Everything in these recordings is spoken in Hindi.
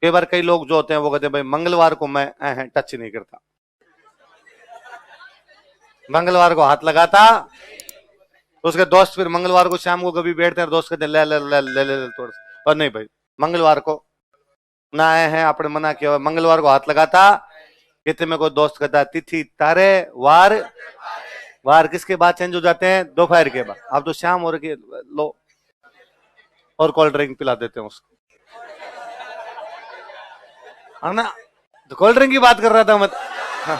कई बार कई लोग जो होते हैं वो कहते हैं भाई मंगलवार को मैं टच नहीं करता, मंगलवार को हाथ लगाता। तो उसके दोस्त फिर मंगलवार को शाम को कभी बैठते हैं, दोस्त कहते ले ले ले ले ले, ले थोड़ा। और नहीं भाई, मंगलवार को ना आए हैं, आपने मना किया, मंगलवार को हाथ लगाता। कहते में कोई दोस्त कहता तिथि तारे वार, वार किसके बाद चेंज हो जाते हैं? दोपहर के बाद। अब तो शाम हो रही, लो और कोल्ड ड्रिंक पिला देते हैं उसको, है ना? तो कोल्ड ड्रिंक की बात कर रहा था मत। हाँ।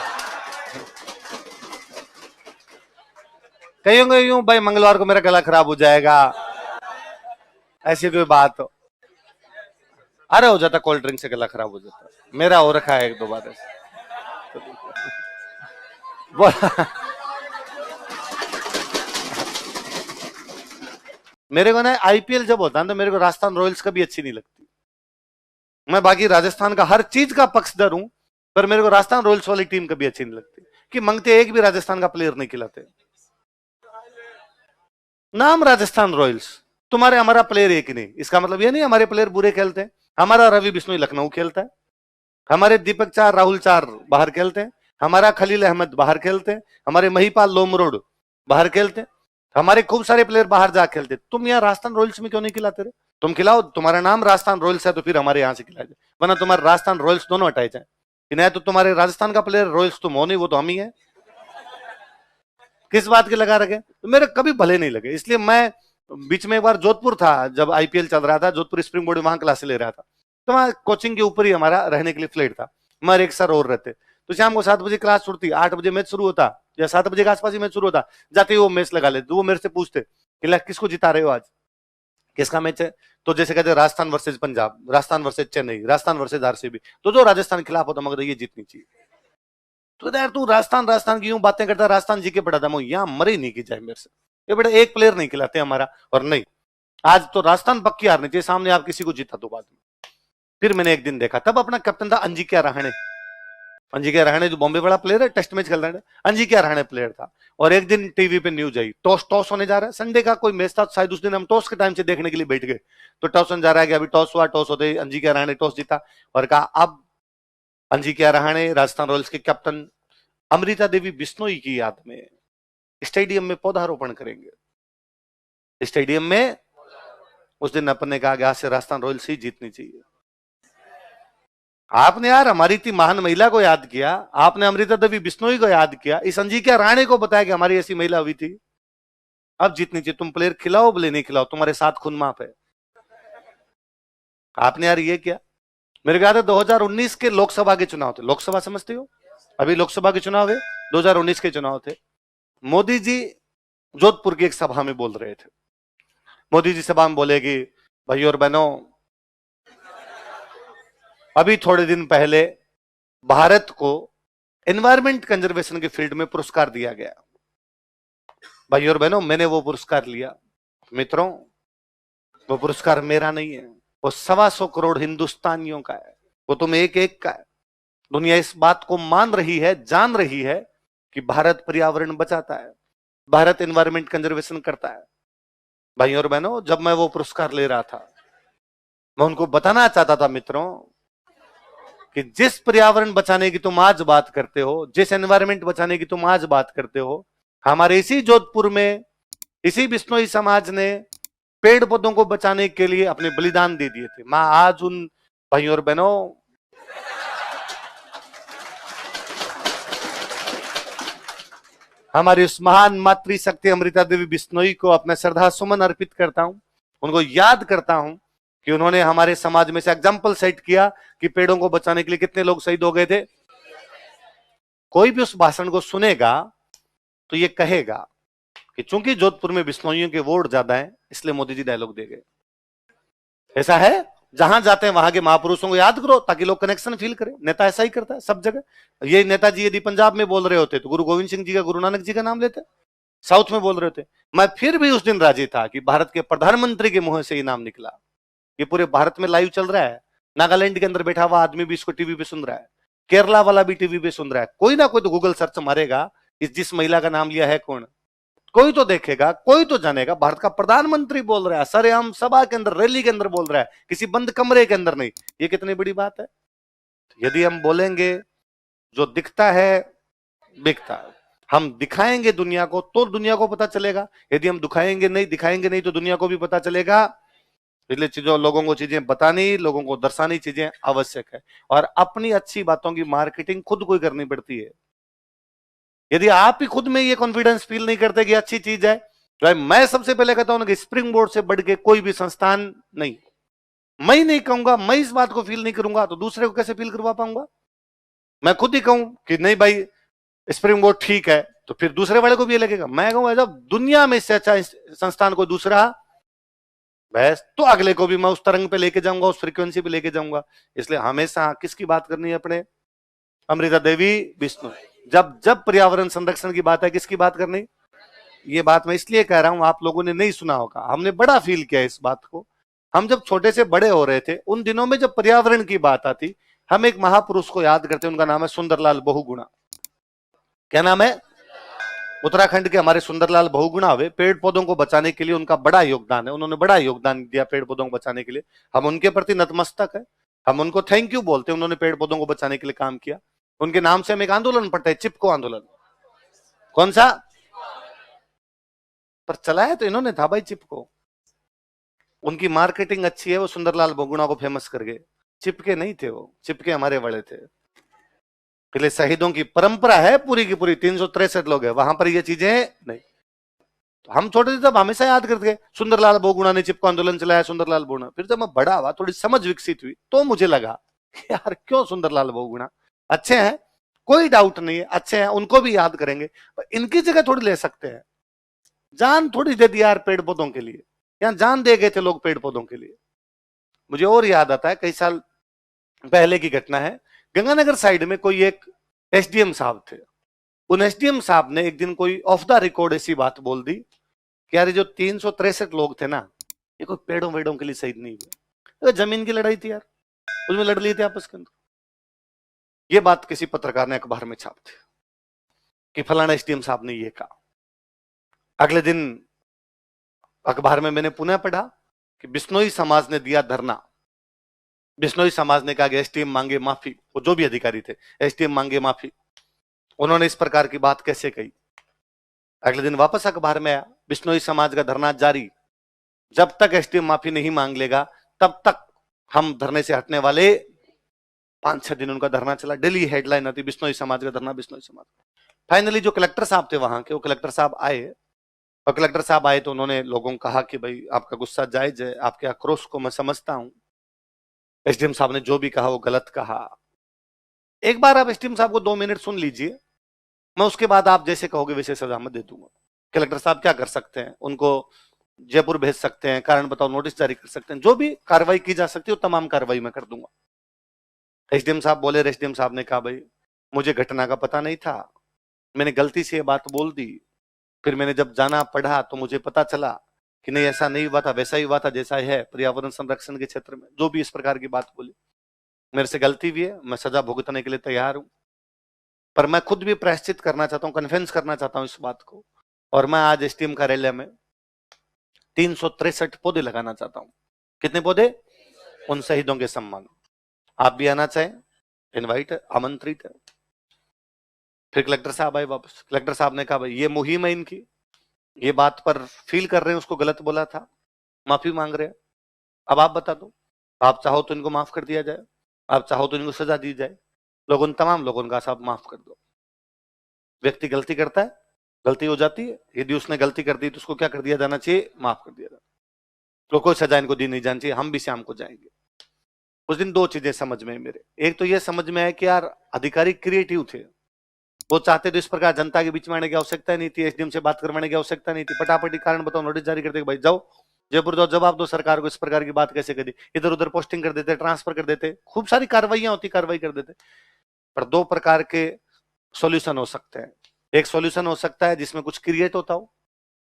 कहीं यूं भाई मंगलवार को मेरा गला खराब हो जाएगा, ऐसी कोई बात हो। अरे हो जाता, कोल्ड ड्रिंक से गला खराब हो जाता, मेरा हो रखा है एक दो बार ऐसे। मेरे को ना आईपीएल जब होता है तो मेरे को राजस्थान रॉयल्स कभी अच्छी नहीं लगती। मैं बाकी राजस्थान का हर चीज का पक्षधर हूं, पर मेरे को राजस्थान रॉयल्स वाली टीम कभी अच्छी नहीं लगती कि मंगते एक भी राजस्थान का प्लेयर नहीं खिलाते। नाम राजस्थान रॉयल्स, तुम्हारे हमारा प्लेयर एक ही नहीं, इसका मतलब ये नहीं हमारे प्लेयर बुरे खेलते हैं। हमारा रवि बिश्नोई लखनऊ खेलता है, हमारे दीपक चार राहुल चार बाहर खेलते हैं, हमारा खलील अहमद बाहर खेलते हैं, हमारे महिपाल लोमरोड बाहर खेलते हैं, हमारे खूब सारे प्लेयर बाहर जा खेलते। तुम यहाँ राजस्थान रॉयल्स में क्यों नहीं खिलाते रहे? तुम खिलाओ, तुम्हारा नाम राजस्थान रॉयल्स है तो फिर हमारे यहाँ से खिलाए जाए, वरना तुम्हारे राजस्थान रॉयल्स दोनों हटाए जाए। नहीं तो तुम्हारे राजस्थान का प्लेयर रॉयल्स तुम हो नहीं, वो तो हम ही है। किस बात के लगा रखे? तो मेरे कभी भले नहीं लगे, इसलिए मैं बीच में एक बार जोधपुर था जब आईपीएल चल रहा था, जोधपुर स्प्रिंग बोर्ड में वहां क्लासे ले रहा था, तो वहां कोचिंग के ऊपर ही हमारा रहने के लिए फ्लैट था। हमारे एक सर और रहते, तो शाम को 7 बजे क्लास छूटती, 8 बजे मैच शुरू होता या 7 बजे के आसपास ही मैच शुरू होता। जाते ही वो मैच लगा लेते, वो मेरे से पूछते कि किसको जिता रहे हो आज, किसका मैच है? तो जैसे कहते Rajasthan versus Punjab, Rajasthan versus Chennai, Rajasthan versus RCB, तो जो राजस्थान के खिलाफ होता मगर ये जीतनी चाहिए। तो यार तू राजस्थान राजस्थान की यूं बातें करता, राजस्थान जी के पड़ा था, मैं यहाँ मरे नहीं की जाए मेरे से, ये बेटा एक प्लेयर नहीं खिलाते हमारा। और नहीं, आज तो राजस्थान पक्की हारनी चाहिए, सामने आप किसी को जीता तो बाद में। फिर मैंने एक दिन देखा, तब अपना कैप्टन था अंजिक्या रहाणे, अंजिक्या रहाणे जो बॉम्बे बड़ा प्लेयर है, टेस्ट मैच खेल रहा है, अंजिक्या रहाणे प्लेयर था। और एक दिन टीवी पे न्यूज आई, टॉस होने जा रहा है, संडे का कोई मैच था शायद, उस दिन हम टॉस के टाइम से देखने के लिए बैठ गए। तो टॉस होने जा रहा है कि अभी टॉस हुआ, टॉस होते अंजिक्या रहाणे टॉस जीता और कहा अब अंजिक्या रहाणे राजस्थान रॉयल्स के कैप्टन अमृता देवी बिश्नोई की याद में स्टेडियम में पौधारोपण करेंगे। स्टेडियम में उस दिन अपन ने कहा कि आज से राजस्थान रॉयल्स ही जीतनी चाहिए। आपने यार हमारी इतनी महान महिला को याद किया, आपने अमृता देवी बिश्नोई को याद किया, इस अंजिक्या रहाणे को बताया कि हमारी ऐसी महिला हुई थी, अब जीतनी चाहिए। तुम प्लेयर खिलाओ बोले नहीं खिलाओ, तुम्हारे साथ खून माफ है। आपने यार ये क्या, मेरे ख्याल 2019 के लोकसभा के चुनाव थे, लोकसभा समझते हो, अभी लोकसभा के चुनाव है, 2019 के चुनाव थे। मोदी जी जोधपुर की एक सभा में बोल रहे थे। मोदी जी सभा में बोले कि भाइयों और बहनों, अभी थोड़े दिन पहले भारत को एनवायरमेंट कंजर्वेशन के फील्ड में पुरस्कार दिया गया। भाइयों और बहनों, मैंने वो पुरस्कार लिया। मित्रों, वो पुरस्कार मेरा नहीं है, वो 125 करोड़ हिंदुस्तानियों का है, वो तुम एक एक का है। दुनिया इस बात को मान रही है, जान रही है कि भारत पर्यावरण बचाता है, भारत एनवायरमेंट कंजर्वेशन करता है। भाइयों और बहनों, जब मैं वो पुरस्कार ले रहा था, मैं उनको बताना चाहता था मित्रों कि जिस पर्यावरण बचाने की तुम आज बात करते हो, जिस एनवायरमेंट बचाने की तुम आज बात करते हो, हमारे इसी जोधपुर में इसी बिश्नोई समाज ने पेड़ पौधों को बचाने के लिए अपने बलिदान दे दिए थे। मैं आज उन भाइयों और बहनों, हमारी उस महान मातृशक्ति अमृता देवी बिश्नोई को अपना श्रद्धा सुमन अर्पित करता हूं, उनको याद करता हूं कि उन्होंने हमारे समाज में से एग्जाम्पल सेट किया कि पेड़ों को बचाने के लिए कितने लोग शहीद हो गए थे। कोई भी उस भाषण को सुनेगा तो ये कहेगा कि चूंकि जोधपुर में बिश्नोइयों के वोट ज्यादा हैं, इसलिए मोदी जी डायलॉग दे गए। ऐसा है, जहां जाते हैं वहां के महापुरुषों को याद करो ताकि लोग कनेक्शन फील करें। नेता ऐसा ही करता है सब जगह। ये नेताजी यदि पंजाब में बोल रहे होते तो गुरु गोविंद सिंह जी का, गुरु नानक जी का नाम लेते, साउथ में बोल रहे थे। मैं फिर भी उस दिन राजी था कि भारत के प्रधानमंत्री के मुंह से ये नाम निकला। ये पूरे भारत में लाइव चल रहा है, नागालैंड के अंदर बैठा हुआ आदमी भी इसको टीवी पे सुन रहा है, केरला वाला भी टीवी पे सुन रहा है। कोई ना कोई तो गूगल सर्च मारेगा, इस जिस महिला का नाम लिया है कौन, कोई तो देखेगा, कोई तो जानेगा। भारत का प्रधानमंत्री बोल रहा है, सरेआम सभा के अंदर, रैली के अंदर बोल रहा है, किसी बंद कमरे के अंदर नहीं। ये कितनी बड़ी बात है। यदि हम बोलेंगे जो दिखता है बिकता है, हम दिखाएंगे दुनिया को तो दुनिया को पता चलेगा। यदि हम दिखाएंगे नहीं तो दुनिया को भी पता चलेगा। इसलिए चीजों, लोगों को चीजें बतानी, लोगों को दर्शानी चीजें आवश्यक है। और अपनी अच्छी बातों की मार्केटिंग खुद को ही करनी पड़ती है। यदि आप ही खुद में ये कॉन्फिडेंस फील नहीं करते कि अच्छी चीज है, तो मैं सबसे पहले कहता हूं कि स्प्रिंग बोर्ड से बढ़ के कोई भी संस्थान नहीं। मैं ही नहीं कहूंगा, मैं इस बात को फील नहीं करूंगा तो दूसरे को कैसे फील करवा पाऊंगा। मैं खुद ही कहूं कि नहीं भाई स्प्रिंग बोर्ड ठीक है, तो फिर दूसरे वाले को भी ये लगेगा। मैं कहूंगा जब दुनिया में इससे अच्छा संस्थान कोई दूसरा बस, तो अगले को भी मैं उस तरंग पे लेके जाऊंगा, उस फ्रीक्वेंसी पे लेके जाऊंगा। इसलिए हमेशा किसकी बात करनी है अपने? अमृता देवी बिश्नोई। जब जब पर्यावरण संरक्षण की बात है, किसकी बात करनी? ये बात मैं इसलिए कह रहा हूं, आप लोगों ने नहीं सुना होगा, हमने बड़ा फील किया इस बात को। हम जब छोटे से बड़े हो रहे थे, उन दिनों में जब पर्यावरण की बात आती, हम एक महापुरुष को याद करते, उनका नाम है सुंदरलाल बहुगुणा। क्या नाम है? उत्तराखंड के हमारे सुंदरलाल बहुगुणा हुए। पेड़ पौधों को बचाने के लिए उनका बड़ा योगदान है, उन्होंने बड़ा योगदान दिया पेड़ पौधों को बचाने के लिए। हम उनके प्रति नतमस्तक है, हम उनको थैंक यू बोलते हैं, उन्होंने पेड़ पौधों को बचाने के लिए काम किया। उनके नाम से हम एक आंदोलन पड़ता है, चिपको आंदोलन। कौन सा? पर चलाया तो इन्होंने था भाई चिपको। उनकी मार्केटिंग अच्छी है, वो सुंदरलाल बहुगुणा को फेमस कर गए। चिपके नहीं थे वो, चिपके हमारे बड़े थे। इसलिए शहीदों की परंपरा है पूरी की पूरी, 363 लोग है वहां पर, ये चीजें नहीं। तो हम छोटे थे तब हमेशा याद करते थे सुंदरलाल बहुगुणा ने चिपको आंदोलन चलाया, सुंदरलाल बहुगुणा। फिर जब मैं बड़ा हुआ, थोड़ी समझ विकसित हुई, तो मुझे लगा यार क्यों सुंदरलाल बहुगुणा अच्छे हैं, कोई डाउट नहीं है अच्छे हैं, उनको भी याद करेंगे, पर इनकी जगह थोड़ी ले सकते हैं। जान थोड़ी दे दी यार पेड़ पौधों के लिए, यहां जान दे गए थे लोग पेड़ पौधों के लिए। मुझे और याद आता है, कई साल पहले की घटना है, गंगानगर साइड में कोई एक एसडीएम साहब थे। उन एसडीएम साहब ने एक दिन कोई ऑफ द रिकॉर्ड ऐसी बात बोल दी कि यार जो 363 लोग थे ना, ये कोई पेड़ों वेड़ों के लिए शहीद नहीं हुए, जमीन की लड़ाई थी यार, उसमें लड़ लिए थे आपस के अंदर। ये बात किसी पत्रकार ने अखबार में छाप दी कि फलाना एसडीएम साहब ने ये कहा। अगले दिन अखबार में मैंने पुनः पढ़ा कि बिश्नोई समाज ने दिया धरना। बिश्नोई समाज ने कहा कि एसडीएम मांगे माफी, वो जो भी अधिकारी थे, एसडीएम मांगे माफी। उन्होंने इस प्रकार की बात कैसे कही? अगले दिन वापस अखबार में आया, बिश्नोई समाज का धरना जारी, जब तक एसडीएम माफी नहीं मांग लेगा तब तक हम धरने से हटने वाले। 5-6 दिन उनका धरना चला, डेली हेडलाइन आती बिश्नोई समाज का धरना, बिश्नोई समाज। फाइनली जो कलेक्टर साहब थे वहां के, वो कलेक्टर साहब आए, और कलेक्टर साहब आए तो उन्होंने लोगों को कहा कि भाई आपका गुस्सा जायज है, आपके आक्रोश को मैं समझता हूं, एसडीएम साहब ने जो भी कहा वो गलत कहा। एक बार आप एसडीएम साहब को 2 मिनट सुन लीजिए, मैं उसके बाद आप जैसे कहोगे वैसे सजा मैं दे दूंगा। कलेक्टर साहब क्या कर सकते हैं? उनको जयपुर भेज सकते हैं, कारण बताओ नोटिस जारी कर सकते हैं, जो भी कार्रवाई की जा सकती है वो तमाम कार्रवाई मैं कर दूंगा। एसडीएम साहब बोले, एसडीएम साहब ने कहा भाई मुझे घटना का पता नहीं था, मैंने गलती से ये बात बोल दी, फिर मैंने जब जाना पढ़ा तो मुझे पता चला कि नहीं ऐसा नहीं हुआ था, वैसा ही हुआ था जैसा है पर्यावरण संरक्षण के क्षेत्र में। जो भी इस प्रकार की बात बोली, मेरे से गलती भी है, मैं सजा भुगतने के लिए तैयार हूं, पर मैं खुद भी प्रायश्चित करना चाहता हूं, कन्फेंस करना चाहता हूं इस बात को। और मैं आज एसडीएम कार्यालय में 363 पौधे लगाना चाहता हूं। कितने पौधे? उन शहीदों के सम्मान। आप भी आना चाहें, इनवाइट है, आमंत्रित है। फिर कलेक्टर साहब आए वापस, कलेक्टर साहब ने कहा भाई ये मुहिम है इनकी, ये बात पर फील कर रहे हैं, उसको गलत बोला था, माफी मांग रहे हैं, अब आप बता दो, आप चाहो तो इनको माफ कर दिया जाए, आप चाहो तो इनको सजा दी जाए। लोगों तमाम लोगों का साहब माफ कर दो। व्यक्ति गलती करता है, गलती हो जाती है, यदि उसने गलती कर दी तो उसको क्या कर दिया जाना चाहिए? माफ कर दिया जाना। तो कोई सजा इनको दी नहीं जानी चाहिए, हम भी शाम को जाएंगे। उस दिन 2 चीजें समझ में मेरे, एक तो ये समझ में आया कि यार अधिकारी क्रिएटिव थे, वो चाहते तो इस प्रकार जनता के बीच में आने की आवश्यकता नहीं थी, एसडीएम से बात करवाने की आवश्यकता नहीं थी, फटाफटी कारण बताओ नोटिस जारी कर दे, भाई जाओ जयपुर जाओ, जवाब दो सरकार को, इस प्रकार की बात कैसे करी, इधर उधर पोस्टिंग कर देते, ट्रांसफर कर देते, खूब सारी कार्रवाइयां होती, कार्रवाई कर देते। पर 2 प्रकार के सॉल्यूशन हो सकते हैं। एक सॉल्यूशन हो सकता है जिसमें कुछ क्रिएट होता हो,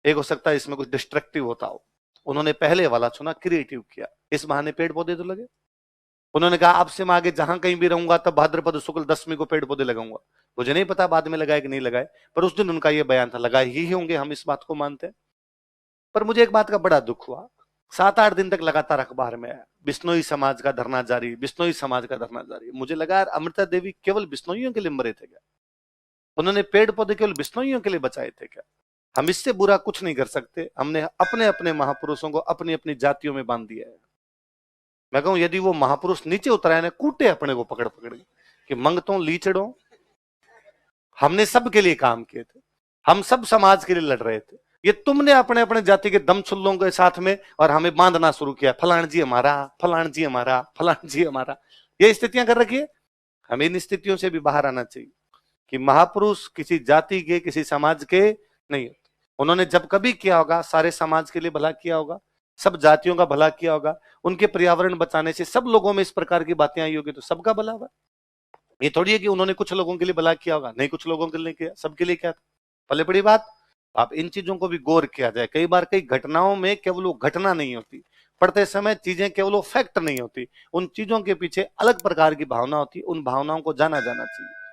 एक हो सकता है इसमें कुछ डिस्ट्रक्टिव होता हो। उन्होंने पहले वाला चुना, क्रिएटिव किया, इस बहाने पेड़ पौधे तो लगे। उन्होंने कहा आपसे मैं आगे जहां कहीं भी रहूंगा तब भाद्रपद शुक्ल दशमी को पेड़ पौधे लगाऊंगा। मुझे नहीं पता बाद में लगाए कि नहीं लगाए, पर उस दिन उनका यह बयान था, लगाए ही होंगे, हम इस बात को मानते हैं। पर मुझे एक बात का बड़ा दुख हुआ, 7-8 दिन तक लगातार अखबार में आया बिश्नोई समाज का धरना जारी, बिश्नोई समाज का धरना जारी। मुझे लगा यार अमृता देवी केवल बिश्नोइयों के लिए मरे थे क्या? उन्होंने पेड़ पौधे केवल बिश्नोइयों के लिए बचाए थे क्या? हम इससे बुरा कुछ नहीं कर सकते। हमने अपने अपने महापुरुषों को अपनी अपनी जातियों में बांध दिया है। मैं कहूं यदि वो महापुरुष नीचे उतराए ना, कूटे अपने को पकड़ पकड़ के कि मंगतों लीचड़ों, हमने सबके लिए काम किए थे, हम सब समाज के लिए लड़ रहे थे, ये तुमने अपने अपने जाति के दम छुल्लों के साथ में और हमें बांधना शुरू किया, फलान जी हमारा, फलान जी हमारा, फलान जी हमारा, ये स्थितियां कर रखी है। हमें इन स्थितियों से भी बाहर आना चाहिए कि महापुरुष किसी जाति के किसी समाज के नहीं होते। उन्होंने जब कभी किया होगा सारे समाज के लिए भला किया होगा, सब जातियों का भला किया होगा। उनके पर्यावरण बचाने से सब लोगों में इस प्रकार की बातें आई होगी तो सबका भला हुआ। ये थोड़ी है कि उन्होंने कुछ लोगों के लिए भला किया होगा, नहीं कुछ लोगों के लिए किया, सबके लिए क्या था। पहले बड़ी बात, आप इन चीजों को भी गौर किया जाए। कई बार कई घटनाओं में केवल वो घटना नहीं होती, पढ़ते समय चीजें केवल वो फैक्ट नहीं होती, उन चीजों के पीछे अलग प्रकार की भावना होती है, उन भावनाओं को जाना जाना चाहिए।